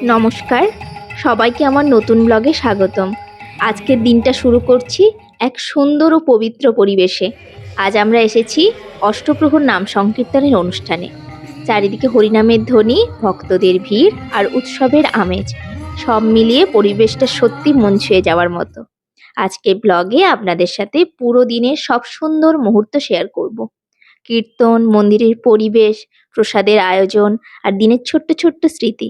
নমস্কার, সবাইকে আমার নতুন ব্লগে স্বাগতম। আজকের দিনটা শুরু করছি এক সুন্দর ও পবিত্র পরিবেশে। আজ আমরা এসেছি অষ্টপ্রহর নাম সংকীর্তনের অনুষ্ঠানে। চারিদিকে হরিনামের ধ্বনি, ভক্তদের ভিড় আর উৎসবের আমেজ, সব মিলিয়ে পরিবেশটা সত্যি মন ছুঁয়ে যাওয়ার মতো। আজকের ব্লগে আপনাদের সাথে পুরো দিনের সব সুন্দর মুহূর্ত শেয়ার করব। কীর্তন, মন্দিরের পরিবেশ, প্রসাদের আয়োজন আর দিনের ছোট্ট ছোট্ট স্মৃতি।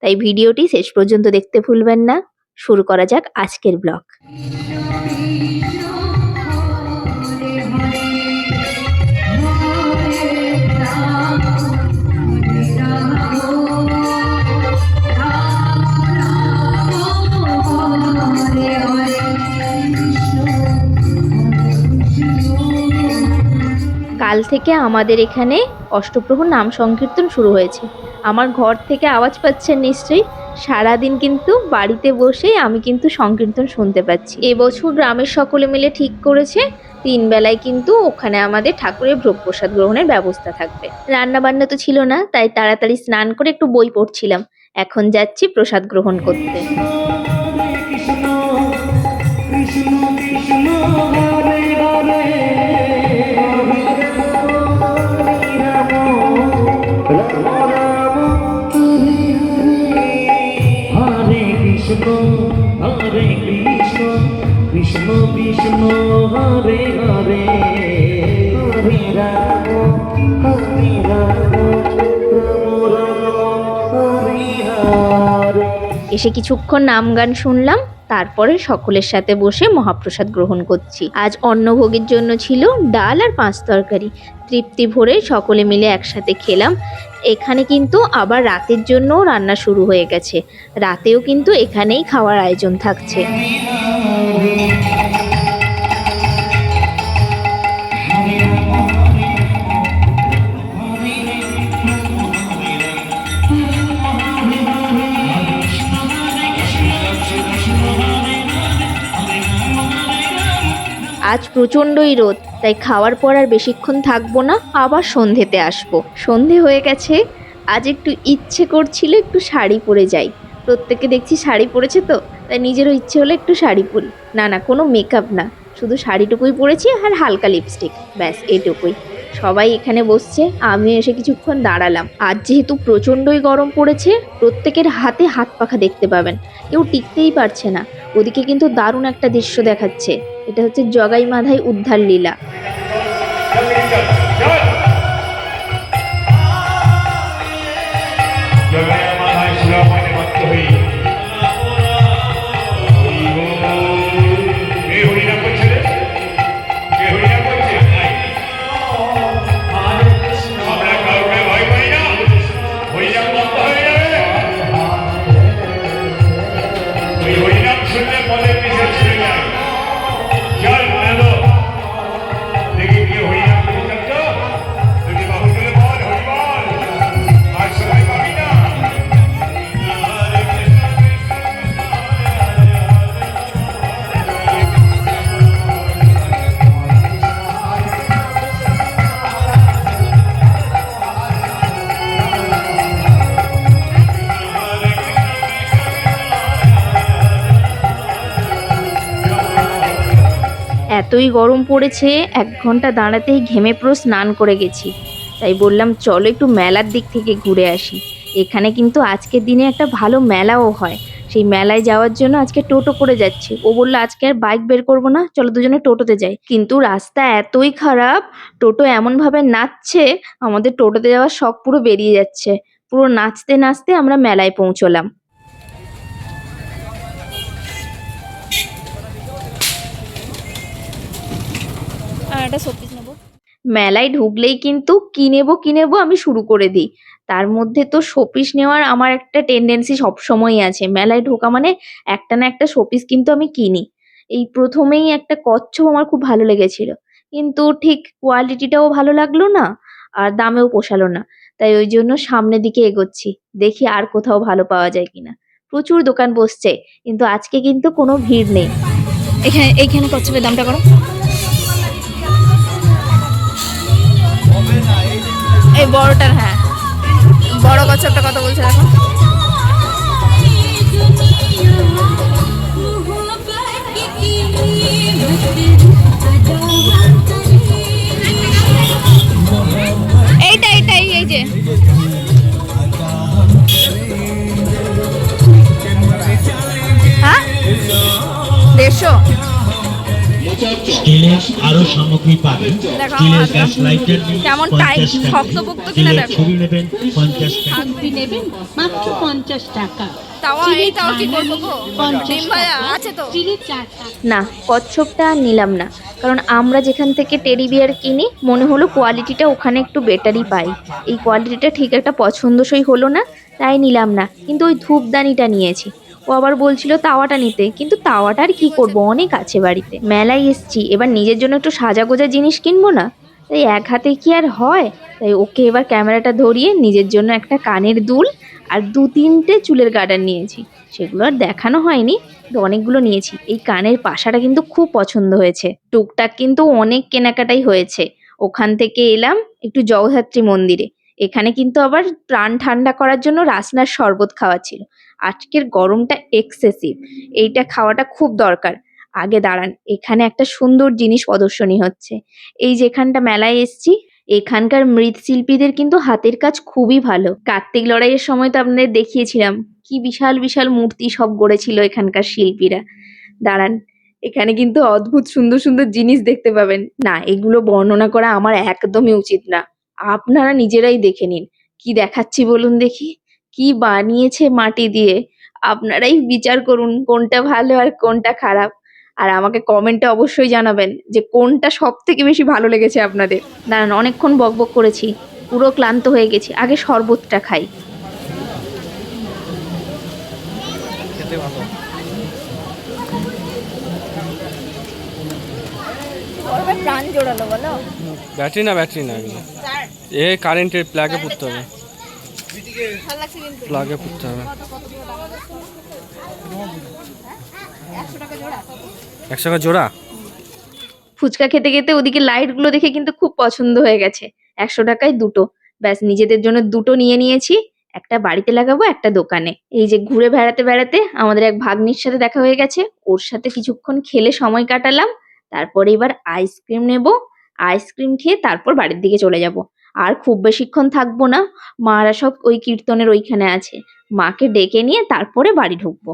তাই ভিডিওটি শেষ পর্যন্ত দেখতে ভুলবেন না। শুরু করা যাক আজকের ব্লগ। কাল থেকে আমাদের এখানে অষ্টপ্রহর নাম সংকীর্তন শুরু হয়েছে। আমার ঘর থেকে আওয়াজ পাচ্ছেন নিশ্চয়ই। সারাদিন কিন্তু বাড়িতে বসেই আমি কিন্তু সংকীর্তন শুনতে পাচ্ছি। এবছর গ্রামের সকলে মিলে ঠিক করেছে 3 বেলায় কিন্তু ওখানে আমাদের ঠাকুরের ভোগ প্রসাদ গ্রহণের ব্যবস্থা থাকবে। রান্না বান্না তো ছিল না, তাই তাড়াতাড়ি স্নান করে একটু বই পড়ছিলাম। এখন যাচ্ছি প্রসাদ গ্রহণ করতে। Hare Krishna, Krishna Krishna, Hare Hare, Hare Rama, Hare Rama, Rama Rama, Hare Hare। এসে কিছুক্ষণ নাম গান শুনলাম, তারপরে সকলের সাথে বসে মহাপ্রসাদ গ্রহণ করছি। আজ অন্নভোগের জন্য ছিল ডাল আর 5 তরকারি। তৃপ্তি ভরে সকলে মিলে একসাথে খেলাম। এখানে কিন্তু আবার রাতের জন্য রান্না শুরু হয়ে গেছে। রাতেও কিন্তু এখানেই খাওয়ার আয়োজন থাকছে। আজ প্রচণ্ডই রোদ, তাই খাওয়ার পর আর বেশিক্ষণ থাকবো না, আবার সন্ধেতে আসবো। সন্ধে হয়ে গেছে। আজ একটু ইচ্ছে করছিল একটু শাড়ি পরে যাই। প্রত্যেকে দেখছি শাড়ি পরেছে, তো তাই নিজেরও ইচ্ছে হলো একটু শাড়ি পরি। না, কোনো মেকআপ না, শুধু শাড়িটুকুই পরেছি আর হালকা লিপস্টিক, ব্যাস এটুকুই। সবাই এখানে বসছে, আমিও এসে কিছুক্ষণ দাঁড়ালাম। আজ যেহেতু প্রচণ্ডই গরম পড়েছে, প্রত্যেকের হাতে হাত পাখা দেখতে পাবেন, কেউ টিকতেই পারছে না। ওদিকে কিন্তু দারুণ একটা দৃশ্য দেখাচ্ছে। এটা হচ্ছে জগাই মাধাই উদ্ধার লীলা। এতই গরম পড়েছে, 1 ঘন্টা দাঁড়াতেই ঘেমে পুরো স্নান করে গেছি। তাই বললাম চলো একটু মেলার দিক থেকে ঘুরে আসি। এখানে কিন্তু আজকের দিনে একটা ভালো মেলাও হয়। সেই মেলায় যাওয়ার জন্য আজকে টোটো করে যাচ্ছি। ও বললো আজকে আর বাইক বের করবো না, চলো দুজনে টোটোতে যাই। কিন্তু রাস্তা এতই খারাপ, টোটো এমনভাবে নাচছে, আমাদের টোটোতে যাওয়ার শখ পুরো বেরিয়ে যাচ্ছে। পুরো নাচতে নাচতে আমরা মেলায় পৌঁছলাম। মেলায় ঢুকলেই কিন্তু কি নেবো আমি শুরু করে দিই। তার মধ্যে তো শোপিস নেওয়ার আমার একটা টেন্ডেন্সি সবসময়ই আছে। মেলায় ঢোকা মানে একটা না একটা শোপিস কিন্তু আমি কিনি। এই প্রথমেই একটা কচ্ছপ আমার খুব ভালো লেগেছিল, কিন্তু ঠিক কোয়ালিটিটাও ভালো লাগলো না আর দামেও পোষালো না। তাই ওই জন্য সামনের দিকে এগোচ্ছি, দেখি আর কোথাও ভালো পাওয়া যায় কিনা। প্রচুর দোকান বসছে, কিন্তু আজকে কিন্তু কোনো ভিড় নেই। এইখানে কচ্ছপের দামটা করো। এই বড়টার, হ্যাঁ বড় কচ্ছপটা কত বলছে দেখো। স্টিলের আরো সামগ্রী পাবেন। দেখো স্টিলের আমার গ্যাস লাইটার নিন কেমন 50 টাইট, টাকা, শক্তপোক্ত কিনা স্টিলের দেখো। ছুরি নেবেন 50 টাকা। আপনি নেবেন মাত্র 50 টাকা। তাওয়া এই তাও কি করবো গো? 50 ডিম ভাজা টাকা। আছে তো? স্টিলের 4 টাকা। না, কচ্ছপটা আর নিলাম না, কারণ আমরা যেখান থেকে টেডি বিয়ার কিনি মনে হলো কোয়ালিটিটা ওখানে একটু বেটারই পাই। এই কোয়ালিটিটা ঠিক একটা পছন্দসই হলো না, তাই নিলাম না। কিন্তু ওই ধূপদানিটা নিয়েছি। ও আবার বলছিল তাওয়াটা নিতে, কিন্তু তাওয়াটা আর কি করবো, অনেক আছে বাড়িতে। মেলায় এসছি, এবার নিজের জন্য একটু সাজাগোজা জিনিস কিনবো না, তাই এক হাতে কি আর হয়। তাই ওকে এবার ক্যামেরাটা ধরিয়ে নিজের জন্য একটা কানের দুল আর 2-3টে চুলের গার্ডার নিয়েছি। সেগুলো আর দেখানো হয়নি, কিন্তু অনেকগুলো নিয়েছি। এই কানের পাশাটা কিন্তু খুব পছন্দ হয়েছে। টুকটাক কিন্তু অনেক কেনাকাটাই হয়েছে। ওখান থেকে এলাম একটু জগদ্ধাত্রী মন্দিরে। এখানে কিন্তু আবার প্রাণ ঠান্ডা করার জন্য রাসনার শরবত খাওয়াচ্ছিল। আজকের গরমটা এক্সেসিভ, এইটা খাওয়াটা খুব দরকার। আগে দাঁড়ান, এখানে একটা সুন্দর জিনিস প্রদর্শনী হচ্ছে। এই যেখানটা মেলায় এসছি, এখানকার মৃৎশিল্পীদের কিন্তু হাতের কাজ খুবই ভালো। কার্তিক লড়াইয়ের সময় তো আপনাদের দেখিয়েছিলাম কি বিশাল বিশাল মূর্তি সব গড়েছিল এখানকার শিল্পীরা। দাঁড়ান, এখানে কিন্তু অদ্ভুত সুন্দর সুন্দর জিনিস দেখতে পাবেন। না, এগুলো বর্ণনা করা আমার একদমই উচিত না, আপনারা নিজেরাই দেখে নিন। কি দেখাচ্ছি বলুন দেখি, কি বানিয়েছে মাটি দিয়ে। আপনারাই বিচার করুন কোনটা ভালো আর কোনটা খারাপ। আর আমাকে কমেন্টে অবশ্যই জানাবেন যে কোনটা সব থেকে বেশি ভালো লেগেছে আপনাদের। দাঁড়ান, অনেকক্ষণ বকবক করেছি, পুরো ক্লান্ত হয়ে গেছি, আগে শরবতটা খাই। প্রাণ জোড়ালো বলো। ব্যাটারি না এগুলো এ কারেন্টের প্লাগে পুড়তে হবে, ভালো লাগছে কিন্তু। প্লাগে পুড়তে হবে। 100 টাকা জোড়া। 100 টাকা জোড়া। ফুচকা খেতে খেতে ওদিকে লাইটগুলো দেখে কিন্তু খুব পছন্দ হয়ে গেছে। 100 টাকায় দুটো, ব্যাস নিজেদের জন্য দুটো নিয়ে নিয়েছি। একটা বাড়িতে লাগাবো, একটা দোকানে। এই যে ঘুরে বেড়াতে বেড়াতে আমাদের এক ভাগ্নির সাথে দেখা হয়ে গেছে, ওর সাথে কিছুক্ষণ খেলে সময় কাটালাম। তারপরে এবার আইসক্রিম নেব, আইসক্রিম খেয়ে তারপর বাড়ির দিকে চলে যাব। আর খুব বেশিক্ষণ থাকবো না, মারা সব ওই কীর্তনের ওইখানে আছে, মাকে ডেকে নিয়ে তারপরে বাড়ি ঢুকবো।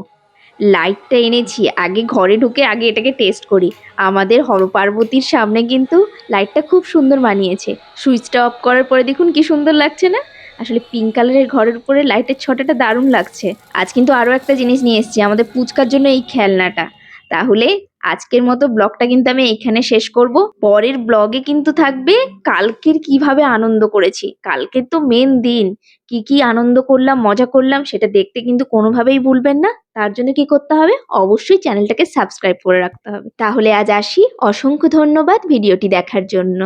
লাইটটা এনেছি, আগে ঘরে ঢুকে আগে এটাকে টেস্ট করি। আমাদের হরপার্বতীর সামনে কিন্তু লাইটটা খুব সুন্দর বানিয়েছে। সুইচটা অফ করার পরে দেখুন কি সুন্দর লাগছে না? আসলে পিঙ্ক কালারের ঘরের উপরে লাইটের ছটাটা দারুণ লাগছে। আজ কিন্তু আরও একটা জিনিস নিয়ে এসেছি, আমাদের পুচকার জন্য এই খেলনাটা। তাহলে আজকের মতো ব্লগটা কিন্তু আমি এইখানে শেষ করব। পরের ব্লগে কিন্তু থাকবে কালকের কিভাবে আনন্দ করেছি। কালকের তো মেন দিন, কি কি আনন্দ করলাম, মজা করলাম, সেটা দেখতে কিন্তু কোনোভাবেই ভুলবেন না। তার জন্য কি করতে হবে? অবশ্যই চ্যানেলটাকে সাবস্ক্রাইব করে রাখতে হবে। তাহলে আজ আসি, অসংখ্য ধন্যবাদ ভিডিওটি দেখার জন্য।